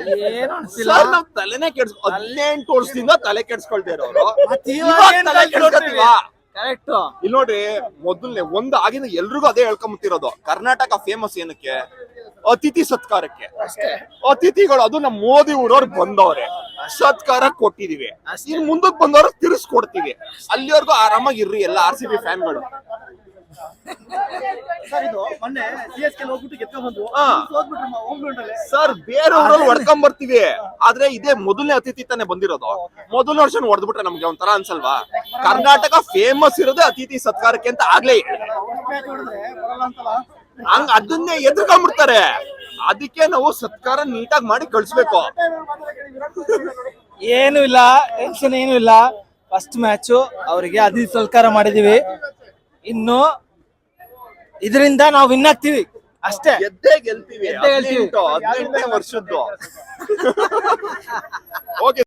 ಏನು ಅನ್ಸಿಲ್ಲ. ಸರ್ ನಾವ್ ತಲೆನೇ 18 ವರ್ಷದಿಂದ ತಲೆ ಕೆಡ್ಸ್ಕೊಳ್ತಾ ಇರೋರು ಕರೆಕ್ಟ್. ಇಲ್ಲಿ ನೋಡ್ರಿ, ಮೊದಲನೇ ಒಂದು ಆಗಿನ ಎಲ್ರಿಗೂ ಅದೇ ಹೇಳ್ಕೊಂಬತ್ತಿರೋದು, ಕರ್ನಾಟಕ ಫೇಮಸ್ ಏನಕ್ಕೆ? ಅತಿಥಿ ಸತ್ಕಾರಕ್ಕೆ. ಅತಿಥಿಗಳು ಅದು ನಮ್ಮ ಮೋದಿ ಊರವ್ರು ಬಂದವ್ರೆ, ಸತ್ಕಾರ ಕೊಟ್ಟಿದೀವಿ. ಇನ್ ಮುಂದಕ್ಕೆ ಬಂದವ್ರು ತಿರ್ಸ್ಕೊಡ್ತೀವಿ. ಅಲ್ಲಿವರೆಗೂ ಆರಾಮಾಗಿರ್ರಿ ಎಲ್ಲ RCB ಫ್ಯಾನ್ಗಳು. ಸರ್ ಬೇರೆ ಊರಲ್ಲಿ ಹೊಡ್ಕೊಂಡ್ ಬರ್ತೀವಿ, ಆದ್ರೆ ಇದೇ ಮೊದಲನೇ ಅತಿಥಿ ತಾನೇ ಬಂದಿರೋದು. ಮೊದಲನೇ ವರ್ಷ ಹೊಡೆದ್ಬಿಟ್ರೆ ನಮ್ಗೆ ಒಂಥರ ಅನ್ಸಲ್ವಾ? ಕರ್ನಾಟಕ ಫೇಮಸ್ ಇರೋದೇ ಅತಿಥಿ ಸತ್ಕಾರಕ್ಕೆ ಅಂತ ಆಗ್ಲೇ ಹಂಗ ಅದನ್ನೇ ಎದುರ್ಕೊಂಡ್ಬಿಡ್ತಾರೆ. ಅದಕ್ಕೆ ನಾವು ಸತ್ಕಾರ ನೀಟಾಗಿ ಮಾಡಿ ಕಳ್ಸ್ಬೇಕು. ಏನು ಇಲ್ಲ, ಟೆನ್ಷನ್ ಏನು ಇಲ್ಲ. ಫಸ್ಟ್ ಮ್ಯಾಚು ಅವರಿಗೆ ಅತಿಥಿ ಸತ್ಕಾರ ಮಾಡಿದೀವಿ. ಇನ್ನು ಇದರಿಂದ ನಾವು ವಿನ್ ಆಗ್ತೀವಿ ಅಷ್ಟೇ. ಗೆದ್ದೇ ಗೆಲ್ತೀವಿ. 18ನೇ ವರ್ಷದ್ದು